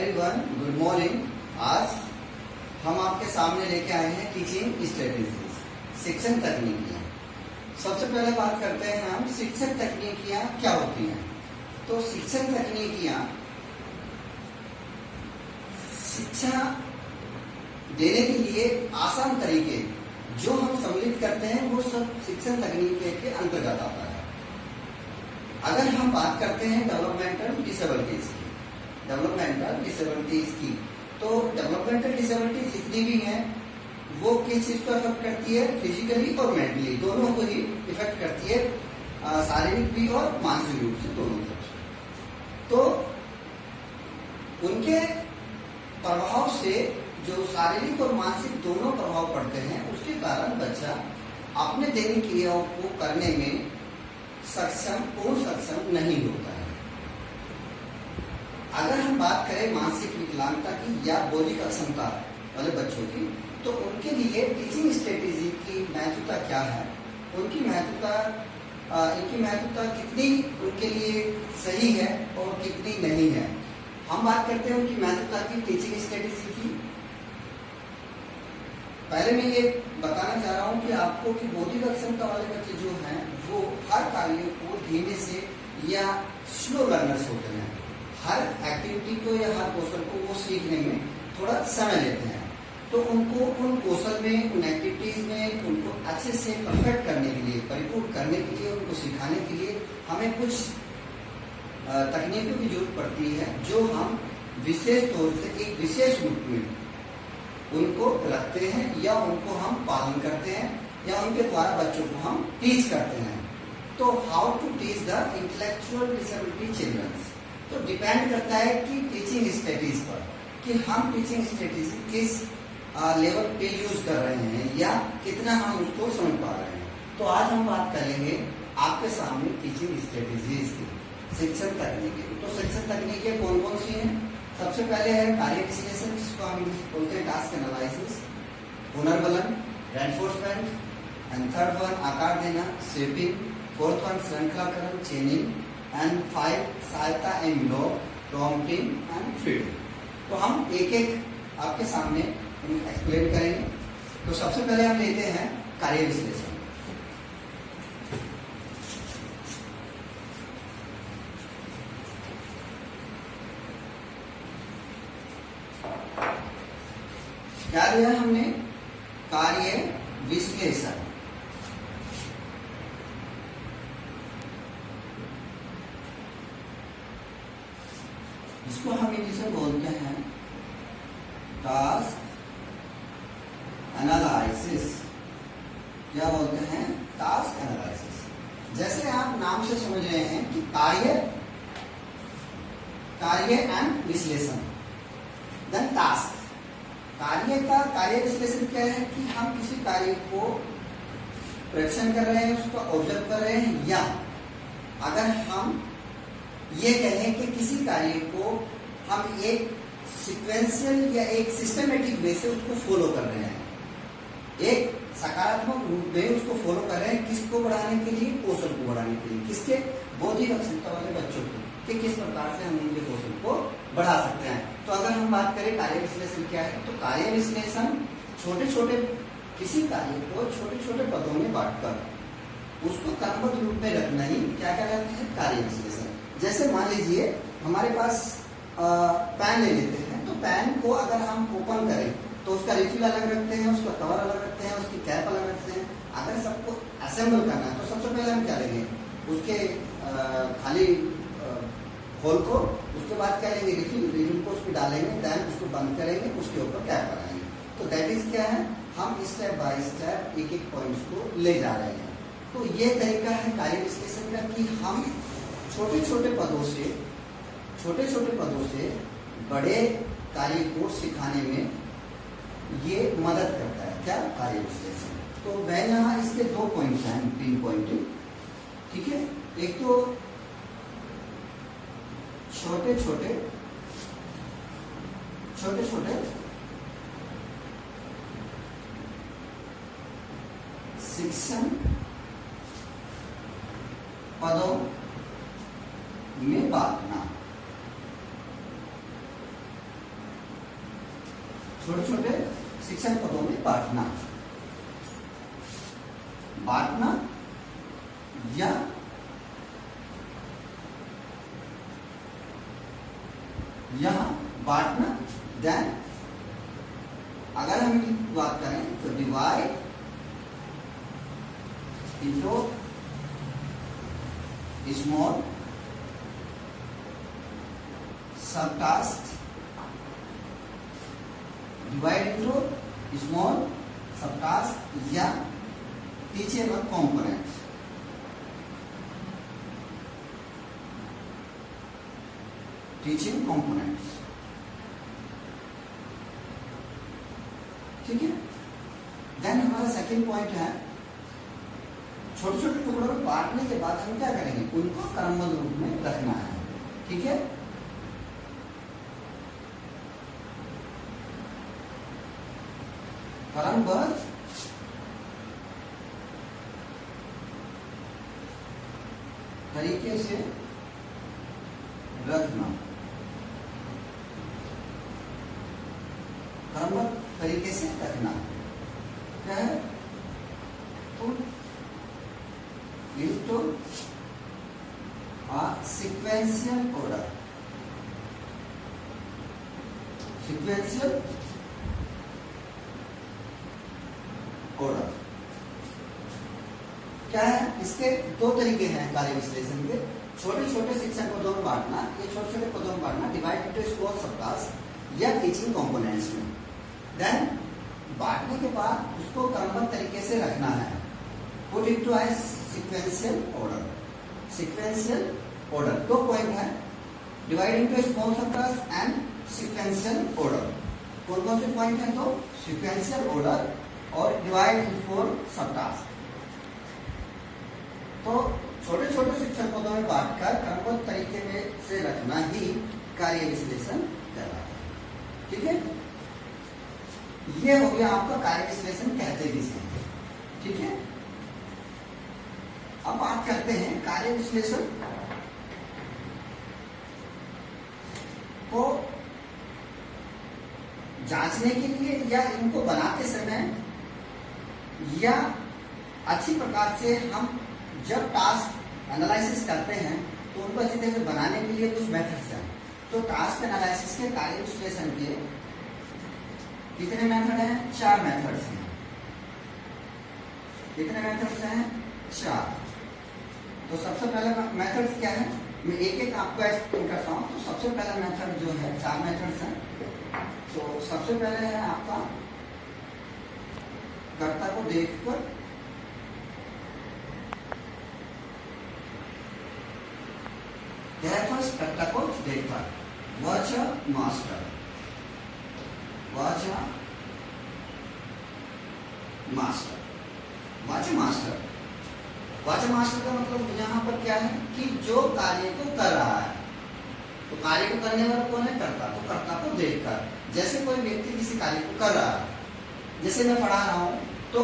Everyone, good morning. आज हम आपके सामने लेके आए हैं टीचिंग स्ट्रेटेजीज, शिक्षण तकनीकियाँ। सबसे पहले बात करते हैं हम शिक्षण तकनीकियाँ क्या होती हैं। तो शिक्षण तकनीकियाँ शिक्षा देने के लिए आसान तरीके जो हम सम्मिलित करते हैं वो सब शिक्षण तकनीकी के अंतर्गत आता है। अगर हम बात करते हैं डेवलपमेंटल डिसेबिलिटीज की, तो डेवलपमेंटल डिसेबिलिटीज जितनी भी हैं वो किस चीज को इफेक्ट करती है? फिजिकली और मेंटली दोनों को ही इफेक्ट करती है, शारीरिक भी और मानसिक रूप से दोनों तरफ। तो उनके प्रभाव से जो शारीरिक और मानसिक दोनों प्रभाव पड़ते हैं, उसके कारण बच्चा अपने दैनिक क्रियाओं को करने में पूर्ण सक्षम नहीं होता है। अगर हम बात करें मानसिक विकलांगता की या बौद्धिक अक्षमता वाले बच्चों की, तो उनके लिए टीचिंग स्ट्रेटेजी की महत्वता क्या है, इनकी महत्वता कितनी उनके लिए सही है और कितनी नहीं है। हम बात करते हैं उनकी महत्वता की टीचिंग स्ट्रेटेजी की। पहले मैं ये बताना चाह रहा हूँ कि आपको कि बौद्धिक अक्षमता वाले बच्चे जो हैं वो हर कार्य को धीमे से या स्लो लर्नर्स होते हैं। हर एक्टिविटी को या हर कौशल को वो सीखने में थोड़ा समय लेते हैं। तो उनको उन कौशल में, उन एक्टिविटीज में उनको अच्छे से परफेक्ट करने के लिए, परिपूर्ण करने के लिए, उनको सिखाने के लिए हमें कुछ तकनीकों की जरूरत पड़ती है जो हम विशेष तौर से एक विशेष रूप में उनको रखते हैं या उनको हम पालन करते हैं या उनके द्वारा बच्चों को हम टीच करते हैं। तो how to teach the intellectual disability childrens, तो डिपेंड करता है कि टीचिंग स्ट्रेटेजी पर, कि हम टीचिंग स्ट्रेटेजी किस लेवल पे यूज कर रहे हैं या कितना हम उसको समझ पा रहे हैं। तो आज हम बात करेंगे आपके सामने टीचिंग स्ट्रेटेजीज की, शिक्षण तकनीकी। तो शिक्षण तकनीकें कौन कौन सी हैं? सबसे पहले है कार्य विश्लेषण, जिसको हम बोलते हैं टास्क एनालिसिस, पुनर्बलन, रेनफोर्समेंट, एंड थर्ड वन आकार देना, शेपिंग, फोर्थ वन श्रृंखलाकरण, चेनिंग, एंड 5 सहायता एंड लॉग, प्रॉम्प्टिंग एंड फीडिंग। तो हम एक एक आपके सामने एक्सप्लेन करेंगे। तो सबसे पहले हम लेते हैं कार्य विश्लेषण। क्या दिया हमने? कार्य विश्लेषण। इसको हम इंग्लिश में बोलते हैं टास्क एनालिसिस। क्या बोलते हैं? Task analysis. जैसे आप नाम से समझ रहे हैं कि कार्य एंड विश्लेषण, देन टास्क। कार्य विश्लेषण क्या है कि हम किसी कार्य को प्रेक्षण कर रहे हैं, उसको ऑब्जर्व कर रहे हैं, या अगर हम ये कहें कि किसी कार्य को हम एक सीक्वेंशियल या एक सिस्टमेटिक वे से उसको फॉलो कर रहे हैं, एक सकारात्मक रूप में उसको फॉलो कर रहे हैं। किसको बढ़ाने के लिए? कौशल को बढ़ाने के लिए। किसके? बौद्धिक अक्षमता वाले बच्चों को, कि किस प्रकार से हम उनके कौशल को बढ़ा सकते हैं। तो अगर हम बात करें कार्य विश्लेषण क्या है, तो कार्य विश्लेषण किसी कार्य को छोटे छोटे पदों में बांटकर उसको क्रमबद्ध रूप में रखना ही क्या कहलाता है? कार्य विश्लेषण। जैसे मान लीजिए हमारे पास पेन ले लेते हैं, तो पेन को अगर हम ओपन करें तो उसका रिफिल अलग रखते हैं, उसका कवर अलग रखते हैं, उसकी कैप अलग रखते हैं। अगर सबको असेंबल करना है तो सबसे पहले हम क्या लेंगे? उसके खाली होल को, उसके बाद क्या लेंगे? रिफिल को उसको डालेंगे, देन उसको बंद करेंगे, उसके ऊपर कैप लगाएंगे। तो दैट इज क्या है? हम स्टेप बाय स्टेप एक एक पॉइंट्स को ले जा रहे हैं। तो ये तरीका है कार्य विश्लेषण का कि हम छोटे छोटे पदों से बड़े कार्य को सिखाने में ये मदद करता है। क्या? कार्य विश्लेषण। तो मैं यहाँ इसके 2 पॉइंट्स हैं, पिन पॉइंट, ठीक है। एक तो छोटे छोटे शिक्षण पदों में बांटना। छोटे छोटे शिक्षण पदों में बांटना, बांटना या यहां बांटना। देन अगर हम बात करें तो डिवाइड इंटू स्मॉल सब टास्क, डिवाइड इंटू स्मॉल सब टास्क या टीचेबल कंपोनेंट्स। टीचिंग कंपोनेंट्स, ठीक है। देन हमारा सेकंड पॉइंट है, छोटे छोटे टुकड़ों में बांटने के बाद हम क्या करेंगे, उनको क्रमबद्ध रूप में रखना है, ठीक है। क्रमबद्ध तरीके से रखना, क्रमबद्ध तरीके से रखना क्या है, into a sequential order, sequential order क्या है, इसके दो तरीके हैं कार्य विश्लेषण के। छोटे छोटे शिक्षण पदों में बांटना, ये छोटे छोटे पदों में बांटना, डिवाइड इनटू स्मॉल सब टास्क या टीचिंग कंपोनेंट्स में। देन बांटने के बाद उसको क्रमबद्ध तरीके से रखना है, पुट इनटू ए सीक्वेंशियल ऑर्डर। सीक्वेंशियल ऑर्डर दो पॉइंट है, डिवाइड इनटू स्मॉल सब टास्क एंड सीक्वेंशियल ऑर्डर। कौन कौन से पॉइंट हैं, तो सीक्वेंशियल ऑर्डर और डिवाइड इनटू सब टास्क। तो छोटे छोटे शिक्षण पदों में बांटकर क्रमबद्ध तरीके में से रखना ही कार्य विश्लेषण कहलाता है, ठीक है। ये हो गया आपका कार्य विश्लेषण कहते किसे, ठीक है। अब बात करते हैं कार्य विश्लेषण को जांचने के लिए या इनको बनाते समय या अच्छी प्रकार से हम जब टास्क एनालिसिस करते हैं तो उनको अच्छी तरह से बनाने के लिए कुछ मेथड्स हैं। तो टास्क एनालिसिस के कार्य विश्लेषण के कितने मेथड हैं, 4 मेथड्स हैं। कितने मेथड्स हैं, 4। तो सबसे पहला मेथड्स क्या है, मैं एक एक आपको एक्सप्लेन करता हूं। तो सबसे पहला मेथड जो है, 4 मेथड्स हैं। तो सबसे पहले है आपका कर्ता को देखकर फर्स्ट कर्ता को देखकर, watch master, watch master, watch master. Watch master का मतलब यहाँ पर क्या है कि जो कार्य को कर रहा है, तो कार्य को करने वाला कौन है, कर्ता। तो कर्ता को देखकर, जैसे कोई व्यक्ति किसी कार्य को कर रहा है, जैसे मैं पढ़ा रहा हूँ, तो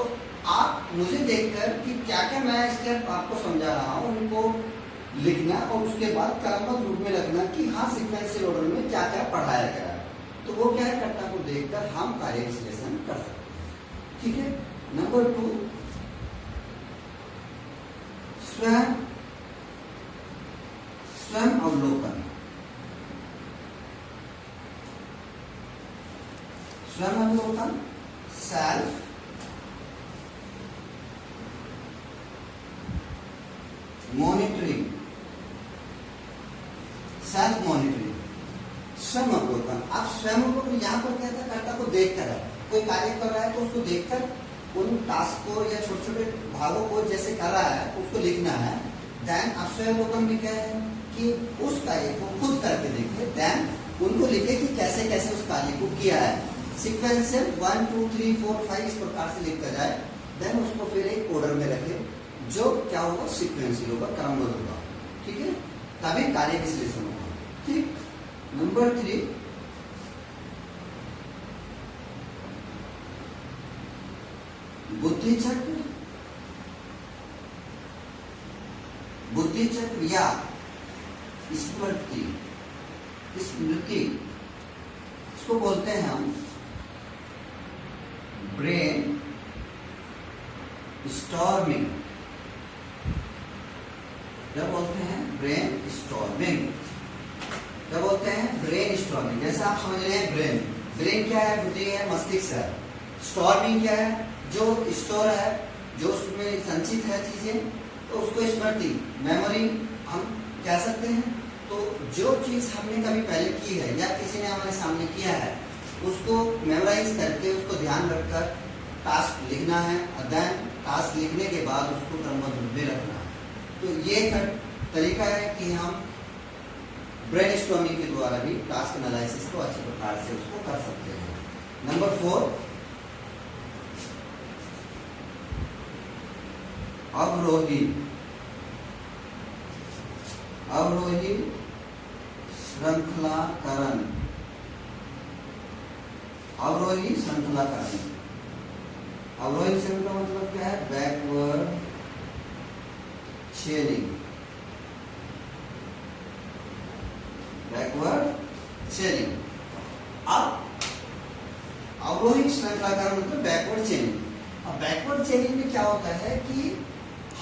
आप मुझे देखकर कि क्या क्या मैं स्टेप आपको समझा रहा हूँ उनको लिखना और उसके बाद क्रमबद्ध रूप में रखना कि हाँ सीक्वेंशियल ऑर्डर में क्या क्या पढ़ाया गया है। तो वो क्या है, कर्ता को देखकर हम कार्य विश्लेषण कर सकते हैं, ठीक है। नंबर 2, स्वयं अवलोकन। स्वयं अवलोकन, सेल्फ मॉनिटरिंग, सेल्फ मॉनिटरिंग, स्वयं अवलोकन। आप स्वयं अवलोकन यहाँ पर क्या था, कर्ता को देखकर है, कोई कार्य कर रहा है तो उसको देखकर उन टास्क को या छोटे छोटे भागों को जैसे कर रहा है उसको लिखना है। देन आप स्वयं अवलोकन भी क्या है कि उस कार्य को खुद करके देखे, देन उनको लिखे कि कैसे कैसे उस कार्य को किया है। सीक्वेंशियल 1 2 3 4 5 इस प्रकार से लिखता जाए, देन उसको फिर एक ऑर्डर में रखे, जो क्या होगा, सीक्वेंशियल होगा, क्रमबद्ध होगा, ठीक है। तभी कार्य विश्लेषण होगा, ठीक। नंबर 3, बुद्धि चक्र, बुद्धि चक्र या स्मृति, स्मृति इसको बोलते हैं हम। स्टॉर्मिंग, क्या बोलते हैं? Brain storming. क्या बोलते हैं? Brain storming. जैसे आप समझ रहे हैं ब्रेन, ब्रेन क्या है? बुद्धि है, मस्तिष्क है। स्टॉर्मिंग क्या है? जो स्टोर है, जो उसमें संचित है चीजें, तो उसको स्मृति, मेमोरी हम कह सकते हैं। तो जो चीज हमने कभी पहले की है या किसी ने हमारे सामने किया है, उसको मेमोराइज करके, उसको ध्यान रखकर टास्क लिखना है। देन टास्क लिखने के बाद उसको क्रमबद्ध में रखना है। तो ये तरीका है कि हम ब्रेनस्टॉर्मिंग के द्वारा भी टास्क एनालिसिस को अच्छे प्रकार से उसको कर सकते हैं। नंबर 4, अवरोही, अवरोही श्रृंखलाकरण, अवरोही श्रृंखलाकरण। अवरोही श्रृंखला मतलब क्या है? Backward चेनिंग, backward चेनिंग। अब अवरोही श्रृंखलाकरण मतलब बैकवर्ड चेनिंग। अब बैकवर्ड चेनिंग में क्या होता है कि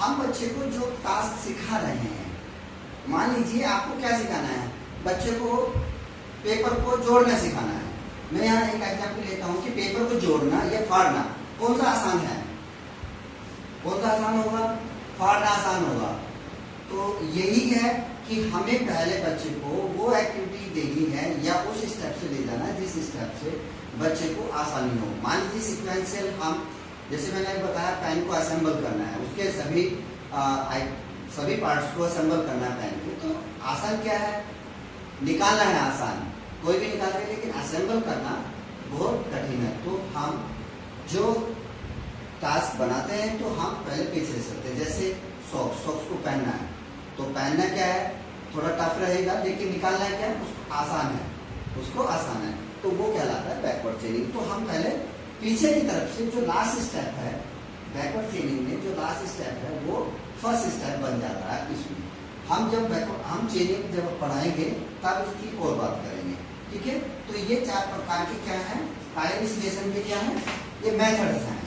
हम बच्चे को जो टास्क सिखा रहे हैं, मान लीजिए आपको क्या सिखाना है? बच्चे को पेपर को जोड़ना सिखाना है। मैं यहाँ एक एग्जाम्पल लेता हूँ कि पेपर को जोड़ना या फाड़ना कौन सा आसान है? कौन सा आसान होगा? फाड़ना आसान होगा। तो यही है कि हमें पहले बच्चे को वो एक्टिविटी देनी है या उस स्टेप से ले जाना है जिस स्टेप से बच्चे को आसानी हो। मान लीजिए सिक्वेंशियल, हम जैसे मैंने बताया पेन को असेंबल करना है, उसके सभी पार्ट्स को असेंबल करना है पेन के। तो आसान क्या है? निकालना है आसान, कोई भी निकाल दे, लेकिन असेंबल करना बहुत कठिन है। तो हम जो टास्क बनाते हैं तो हम पहले पीछे सकते हैं। जैसे सॉक्स, सॉक्स को पहनना है, तो पहनना क्या है? थोड़ा टफ रहेगा, लेकिन निकालना है क्या? उसको आसान है, उसको आसान है। तो वो कहलाता है बैकवर्ड चेनिंग। तो हम पहले पीछे की तरफ से जो लास्ट स्टेप है बैकवर्ड चेनिंग में, जो लास्ट स्टेप है वो फर्स्ट स्टेप बन जाता है इसमें। हम जब हम चेनिंग जब पढ़ाएंगे तब इसकी और बात करेंगे, ठीक है? तो ये 4 प्रकार के क्या है? कार्य विश्लेषण के क्या है? ये मेथड्स हैं।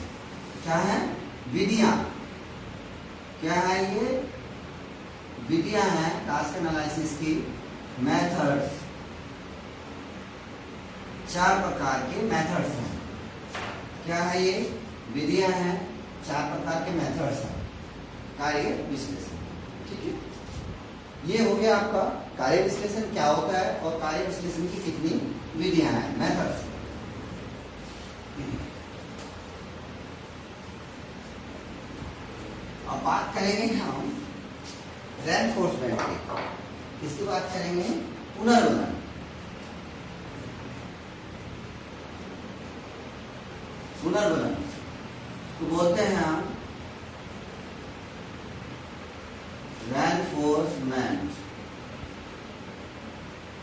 क्या है? विधियां। क्या है? ये विधियां हैं टास्क एनालिसिस की, मेथड्स। 4 प्रकार के मेथड्स हैं। क्या है? ये विधियां हैं, 4 प्रकार के मेथड्स हैं कार्य विश्लेषण, ठीक है? ये हो गया आपका कार्य विश्लेषण क्या होता है और कार्य विश्लेषण की कितनी विधियां हैं, मेथड्स। अब बात करेंगे हम रेनफोर्समेंट की। इसकी बात करेंगे पुनर्वलन। पुनर्वलन तो बोलते हैं हम रेनफोर्समेंट,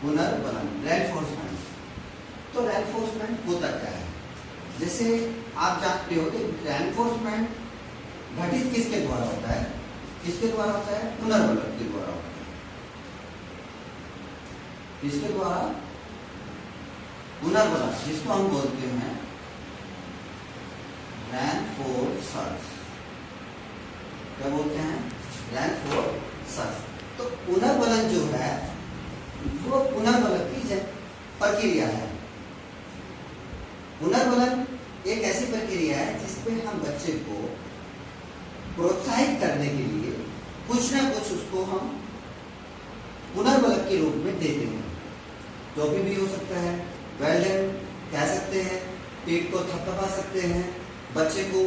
पुनर्वलन, रेनफोर्समेंट। तो रेनफोर्समेंट होता क्या है? जैसे आप जानते हो कि रेनफोर्समेंट घटित किसके द्वारा होता है? किसके द्वारा होता है? पुनर्वलन के द्वारा होता है। किसके द्वारा? पुनर्वलन, जिसको हम बोलते हैं रेनफोर्सर्स। क्या बोलते हैं? रेनफोर्सर्स। तो पुनर्वलन जो है वो पुनर्वलन की प्रक्रिया है। पुनर्वलन एक ऐसी प्रक्रिया है जिसमें हम बच्चे को प्रोत्साहित करने के लिए कुछ ना कुछ उसको हम पुनर्वलन के रूप में देते हैं। जो भी हो सकता है, वेल डन कह सकते हैं, पीठ को थपथपा सकते हैं, बच्चे को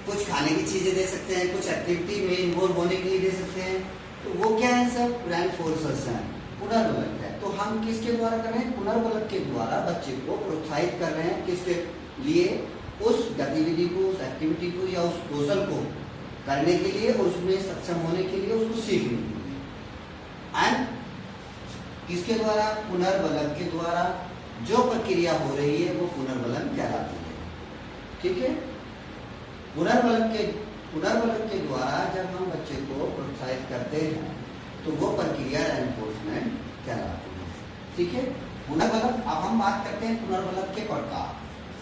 कुछ खाने की चीजें दे सकते हैं, कुछ एक्टिविटी में इन्वॉल्व होने के लिए दे सकते हैं। तो वो क्या है? सब रेनफोर्सर्स हैं, पुनर्वलन है। तो हम किसके द्वारा कर रहे हैं? पुनर्वलन के द्वारा बच्चे को प्रोत्साहित कर रहे हैं। किसके लिए? उस गतिविधि को, उस एक्टिविटी को या उस कौशल को करने के लिए, उसमें सक्षम होने के लिए, उसको सीखने के लिए। एंड किसके द्वारा? पुनर्वलन के द्वारा। जो प्रक्रिया हो रही है वो पुनर्वलन कहलाती है, ठीक है? पुनर्वलन के द्वारा जब हम बच्चे को प्रोत्साहित करते हैं तो वो प्रक्रिया रेनफोर्समेंट कहलाती है, ठीक है? पुनर्वलन। अब हम बात करते हैं पुनर्वलन के प्रकार।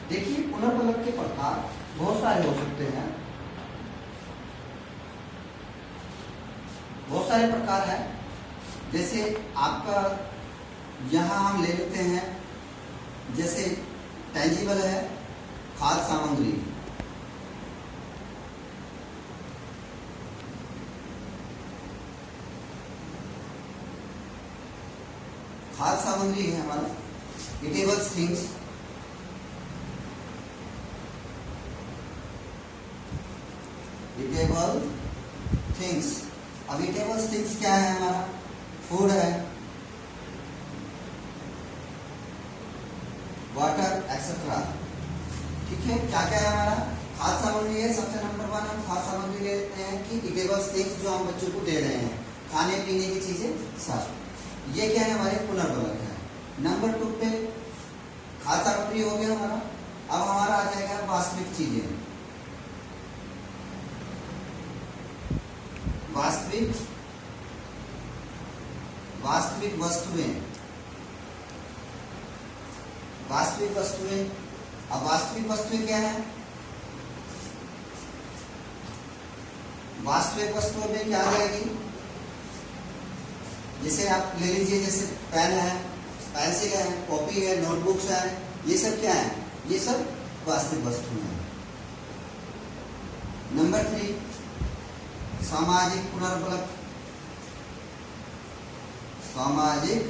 देखिए, पुनर्वलन के प्रकार बहुत सारे हो सकते हैं। बहुत सारे प्रकार है। जैसे आपका यहाँ हम ले लेते हैं, जैसे टेंजिबल है खाद्य सामग्री, खाद्य सामग्री है हमारा ईटेबल थिंग्स, ईटेबल थिंग्स। अब ईटेबल थिंग्स क्या है हमारा? फूड है, वाटर एक्सेट्रा। ठीक है, क्या क्या है हमारा? खाद्य सामग्री है। सबसे नंबर 1 हम खाद्य सामग्री लेते हैं कि ईटेबल थिंग्स जो हम बच्चों को दे रहे हैं, खाने पीने की चीजें सब। ये क्या है? हमारे पुनर्बलक है। नंबर 2 पे खाद्य सामग्री हो गया हमारा। अब हमारा आ जाएगा वास्तविक चीजें, वास्तविक वस्तुएं, वास्तविक वस्तुएं। अब वास्तविक वस्तुएं क्या है? वास्तविक वस्तुओं में क्या आ जाएगी? जैसे आप ले लीजिए, जैसे पेन है, पेंसिल है, कॉपी है, नोटबुक्स है, ये सब क्या है? ये सब वास्तविक वस्तुएं हैं। नंबर 3 सामाजिक पुनर्बलक, सामाजिक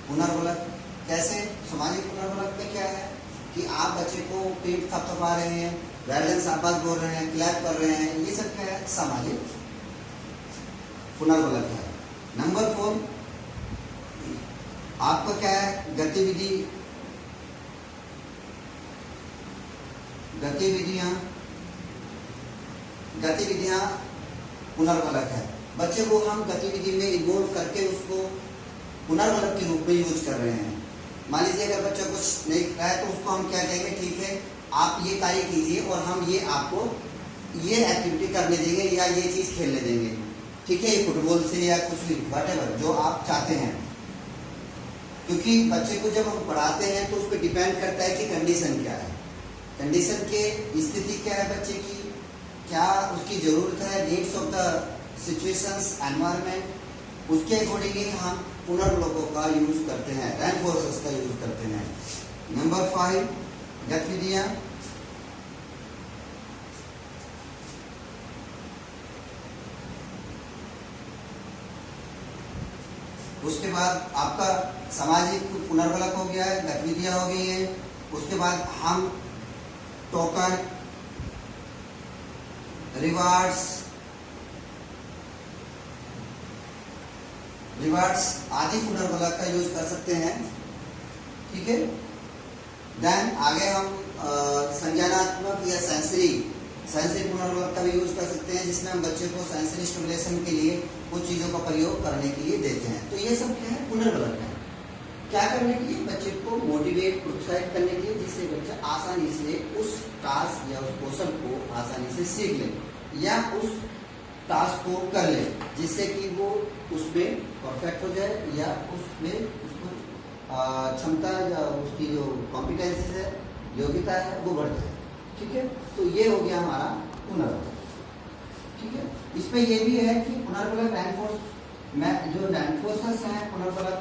पुनर्बलक। कैसे? सामाजिक पुनर्बलक में क्या है कि आप बच्चे को पीठ थपथपा रहे हैं, गार्जियन शाबाश बोल रहे हैं, क्लैप कर रहे हैं, ये सब क्या है? सामाजिक पुनर्बलक है। नंबर 4 आपका क्या है? गतिविधियां पुनर्बलक है। बच्चे को हम गतिविधि में इन्वॉल्व करके उसको पुनर्बलक के रूप में यूज कर रहे हैं। मान लीजिए अगर बच्चा कुछ नहीं कर रहा है तो उसको हम क्या कहेंगे? ठीक है, आप ये कार्य कीजिए और हम ये आपको ये एक्टिविटी करने देंगे या ये चीज खेलने देंगे। ठीक है, ये फुटबॉल से या कुछ भी व्हाटएवर जो आप चाहते हैं। क्योंकि बच्चे को जब हम पढ़ाते हैं तो उस पर डिपेंड करता है कि कंडीशन क्या है, कंडीशन के स्थिति क्या है बच्चे की, क्या उसकी जरूरत है, needs of the situations, environment, उसके अकॉर्डिंगली हम पुनर्बलकों का यूज करते हैं, रेनफोर्सर्स का यूज करते हैं। नंबर 5 गतिविधियां, उसके बाद आपका सामाजिक पुनर्बलक हो गया है, गतिविधियां हो गई है। उसके बाद हम टोकन, रिवार्ड्स आदि पुनर्बलक का यूज कर सकते हैं। ठीक है, देन आगे हम संज्ञानात्मक या सेंसरी पुनर्बलक का भी यूज कर सकते हैं, जिसमें हम बच्चे को सेंसरी स्टिमुलेशन के लिए कुछ चीजों का प्रयोग करने के लिए देते हैं। तो ये सब क्या है? पुनर्बलक है। क्या करने के लिए? बच्चे को मोटिवेट, प्रोत्साहित करने के लिए, जिससे बच्चा आसानी से उस टास्क या उस कौशल को आसानी से सीख ले या उस टास्क को कर ले, जिससे कि वो उसमें परफेक्ट हो जाए या उसमें उसको क्षमता या उसकी जो कॉम्पिटेंसीज है, योग्यता है, वो बढ़ जाए। ठीक है, तो ये हो गया हमारा पुनर्बलक। ठीक है, इसमें ये भी है कि पुनर्बलक रेनफोर्स में जो रेनफोर्सर्स हैं पुनर्बलक,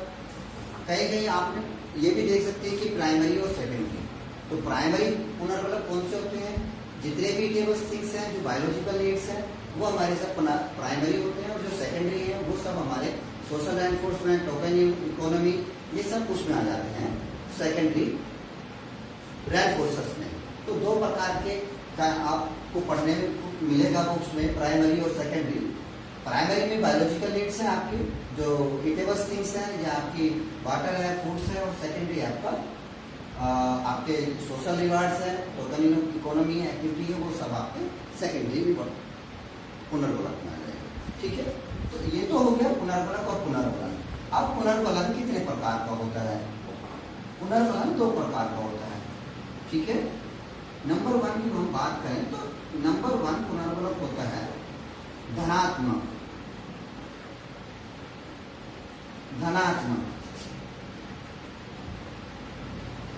कहीं आपने ये भी देख सकते हैं कि प्राइमरी और सेकेंडरी। तो प्राइमरी पुनर्बलक कौन से होते हैं? जितने भी टेबल थिंग्स हैं जो बायोलॉजिकल नीड्स हैं वो हमारे सब प्राइमरी होते हैं, और जो सेकेंडरी है वो सब हमारे सोशल रेनफोर्समेंट, टोकन इकोनॉमी, ये सब उसमें आ जाते हैं सेकेंडरी रेनफोर्सर्स में। तो 2 प्रकार के आपको पढ़ने में मिलेगा बुक्स में, प्राइमरी और सेकेंडरी। प्राइमरी में बायोलॉजिकल नीड्स हैं आपकी, जो ईटेबल थिंग्स हैं या आपकी वाटर है, फूड्स है, और सेकेंडरी आपका आपके सोशल रिवार्ड्स है, टोकन इकोनॉमी है, एक्टिविटी है, वो सब आपके सेकेंडरी भी पुनर्बलक में आ जाएगा। ठीक है, तो ये तो हो गया पुनर्बलक और पुनर्बलन। अब पुनर्बलन कितने प्रकार का होता है? पुनर्बलन 2 प्रकार का होता है। ठीक है, नंबर 1 की हम बात करें तो नंबर 1 पुनर्बलक होता है धनात्मक,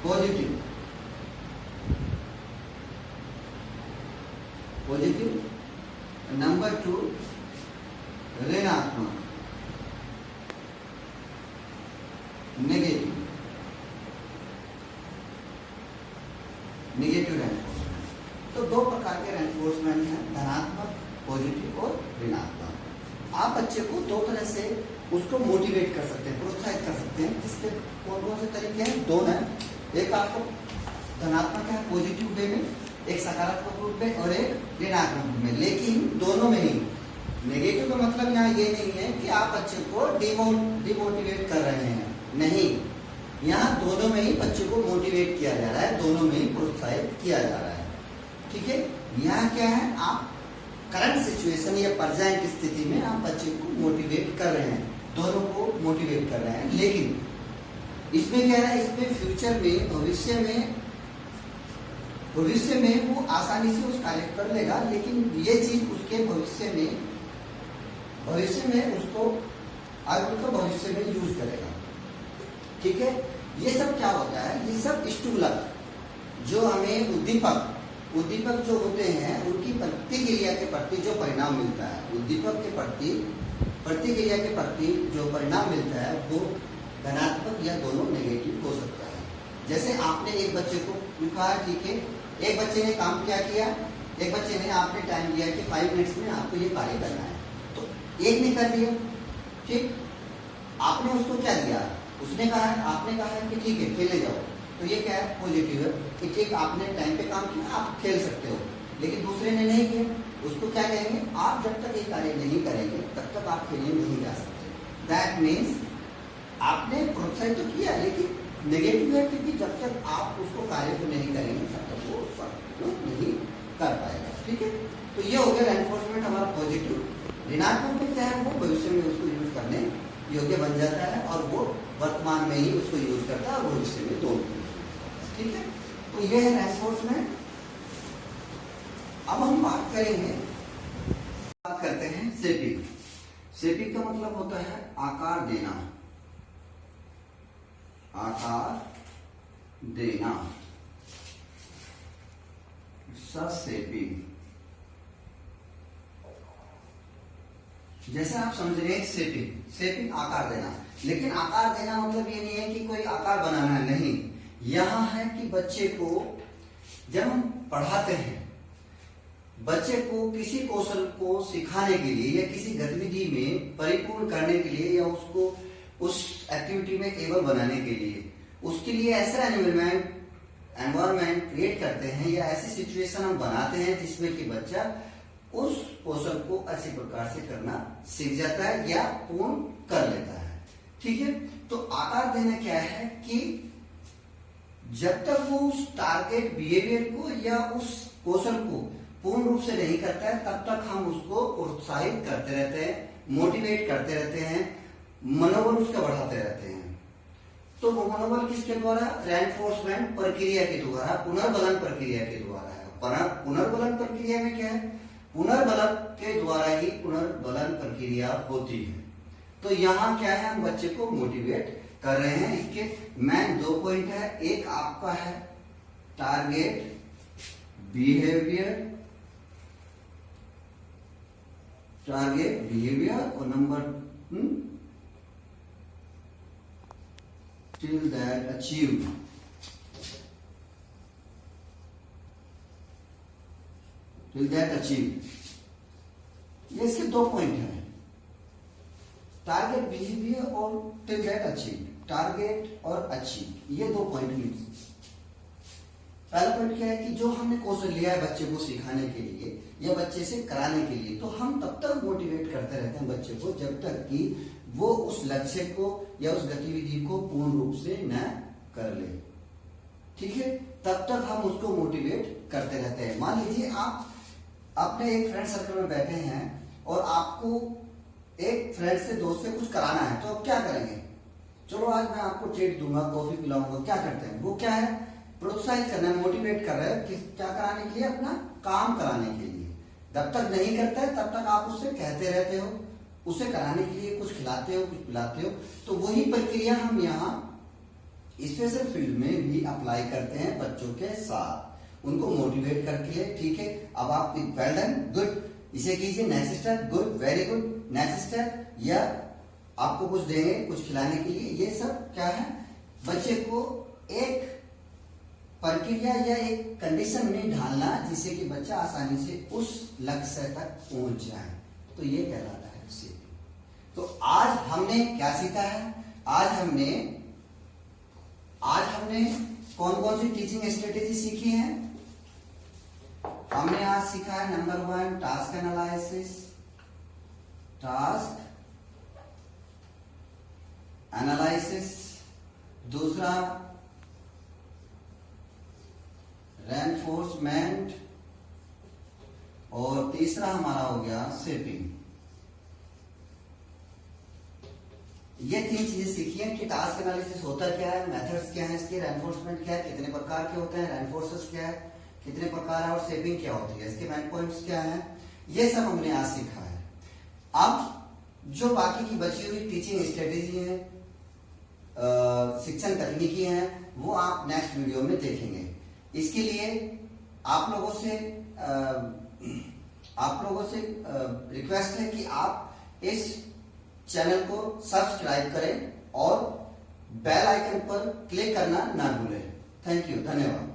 पॉजिटिव। नंबर 2 ऋणात्मक, नेगेटिव रेनफोर्समेंट। तो दो प्रकार के रेनफोर्समेंट हैं, धनात्मक, पॉजिटिव और ऋणात्मक। आप बच्चे को दो तरह से उसको मोटिवेट कर सकते हैं, प्रोत्साहित कर सकते हैं। किसके कौन कौन से तरीके हैं? दो हैं, एक आपको धनात्मक है पॉजिटिव वे में, एक सकारात्मक रूप में और एक ऋणात्मक रूप में। लेकिन दोनों में ही नेगेटिव का मतलब यहाँ ये नहीं है कि आप बच्चे को डिमोटिवेट कर रहे हैं, नहीं, यहाँ दोनों में ही बच्चे को मोटिवेट किया जा रहा है, दोनों में ही प्रोत्साहित किया जा रहा है। ठीक है, यहाँ क्या है, आप करंट सिचुएशन या प्रेजेंट स्थिति में आप बच्चे को मोटिवेट कर रहे हैं, दोनों को मोटिवेट कर रहे हैं। लेकिन इसमें क्या है, इसमें फ्यूचर में, भविष्य में वो आसानी से उस कार्य कर लेगा, लेकिन ये चीज उसके भविष्य में उसको आगे का भविष्य में यूज करेगा। ठीक है, ये सब क्या होता है, ये सब स्टूलक जो हमें उद्दीपक जो होते हैं उनकी प्रतिक्रिया के प्रति जो परिणाम मिलता है, उद्दीपक के प्रति प्रतिक्रिया के प्रति जो परिणाम मिलता है वो धनात्मक या दोनों नेगेटिव हो सकता है। जैसे आपने एक बच्चे को कहा, ठीक है, एक बच्चे ने काम क्या किया, एक बच्चे ने आपने टाइम दिया कि 5 मिनट्स में आपको ये कार्य करना है, तो एक ने कर दिया, ठीक, आपने उसको क्या दिया, उसने कहा है, आपने कहा है कि ठीक है खेलने जाओ, तो ये क्या है, पॉजिटिव है कि ठीक आपने टाइम पे काम किया, आप खेल सकते हो। लेकिन दूसरे ने नहीं किया, उसको क्या कहेंगे, आप जब तक ये कार्य नहीं करेंगे तब तक आप खेलने नहीं जा सकते। दैट मीन्स आपने प्रोत्साहित तो किया, लेकिन नेगेटिव है, क्योंकि जब तक आप उसको कार्य को नहीं करेंगे तब तक वो नहीं कर पाएगा। ठीक है, तो ये हो गया रेनफोर्समेंट हमारा पॉजिटिव। ऋणात्मक में क्या है, वो भविष्य में उसको यूज करने योग्य बन जाता है और वो वर्तमान में ही उसको यूज करता है और भविष्य में दोनों। ठीक है, तो ये है रेनफोर्समेंट। अब हम बात करते हैं शेपिंग। शेपिंग का मतलब होता है आकार देना, शेपिंग। जैसे आप समझ रहे हैं शेपिंग आकार देना, लेकिन आकार देना मतलब ये नहीं है कि कोई आकार बनाना है, नहीं, यहां है कि बच्चे को जब हम पढ़ाते हैं, बच्चे को किसी कौशल को सिखाने के लिए या किसी गतिविधि में परिपूर्ण करने के लिए या उसको उस एक्टिविटी में एबल बनाने के लिए, उसके लिए ऐसा एनवायरमेंट क्रिएट करते हैं या ऐसी सिचुएशन हम बनाते हैं जिसमें कि बच्चा उस कौशल को अच्छी प्रकार से करना सीख जाता है या पूर्ण कर लेता है। ठीक है, तो आकार देना क्या है कि जब तक वो उस टारगेट बिहेवियर को या उस कौशल को पूर्ण रूप से नहीं करता है तब तक हम उसको प्रोत्साहित करते रहते हैं, मोटिवेट करते रहते हैं, मनोबल उसका बढ़ाते रहते हैं। तो वो मनोबल किसके द्वारा, रेनफोर्समेंट प्रक्रिया के द्वारा, पुनर्बलन प्रक्रिया के द्वारा है। पुनर्बलन प्रक्रिया में क्या है, पुनर्बलन के द्वारा ही पुनर्बलन प्रक्रिया होती है। तो यहाँ क्या है, हम बच्चे को मोटिवेट कर रहे हैं। इसके मेन 2 पॉइंट है, एक आपका है टारगेट बिहेवियर, और नंबर till that achieved। ये इसके 2 पॉइंट हैं, टारगेट बिहेवियर और टिल दैट अचीव। टारगेट और अचीव, ये 2 पॉइंट हैं। पहला पॉइंट क्या है कि जो हमने कौशल लिया है बच्चे को सिखाने के लिए या बच्चे से कराने के लिए, तो हम तब तक मोटिवेट करते रहते हैं बच्चे को जब तक कि वो उस लक्ष्य को या उस गतिविधि को पूर्ण रूप से न कर ले। ठीक है, तब तक हम उसको मोटिवेट करते रहते हैं। मान लीजिए आप अपने एक फ्रेंड सर्कल में बैठे हैं और आपको एक फ्रेंड से, दोस्त से कुछ कराना है, तो आप क्या करेंगे, चलो आज मैं आपको ट्रीट दूंगा, कॉफी पिलाऊंगा। क्या करते हैं, वो क्या है, प्रोत्साहित करना है, मोटिवेट कर रहे हैं कि क्या कराने के लिए, अपना काम कराने के लिए। जब तक नहीं करता है तब तक आप उससे कहते रहते हो, उसे कराने के लिए कुछ खिलाते हो, कुछ पिलाते हो। तो वही प्रक्रिया हम यहाँ स्पेशल फील्ड में भी अप्लाई करते हैं बच्चों के साथ, उनको मोटिवेट करके। ठीक है, अब आप वेल डन, गुड, इसे कीजिए, next step, good, very good, next step, या आपको कुछ देंगे कुछ खिलाने के लिए। ये सब क्या है, बच्चे को एक प्रक्रिया या एक कंडीशन में ढालना जिससे कि बच्चा आसानी से उस लक्ष्य तक पहुंच जाए, तो ये कहलाता है शेपिंग। तो आज हमने क्या सीखा है? आज हमने कौन कौन सी टीचिंग स्ट्रेटेजी सीखी है? हमने आज सीखा है नंबर 1 टास्क एनालिसिस, दूसरा रेनफोर्समेंट, और तीसरा हमारा हो गया शेपिंग। ये 3 चीजें सीखी हैं कि टास्क एनालिसिस होता क्या है, मेथड्स क्या है इसके, रेनफोर्समेंट क्या है, कितने प्रकार के होते हैं, रेनफोर्सर्स क्या है, कितने प्रकार है, और शेपिंग क्या होती है, इसके मेन पॉइंट्स क्या है, ये सब हमने आज सीखा है। अब जो बाकी की बची हुई टीचिंग स्ट्रेटेजी है, शिक्षण तकनीकी है, वो आप नेक्स्ट वीडियो में देखेंगे। इसके लिए आप लोगों से रिक्वेस्ट है कि आप इस चैनल को सब्सक्राइब करें और बेल आइकन पर क्लिक करना ना भूलें। थैंक यू, धन्यवाद।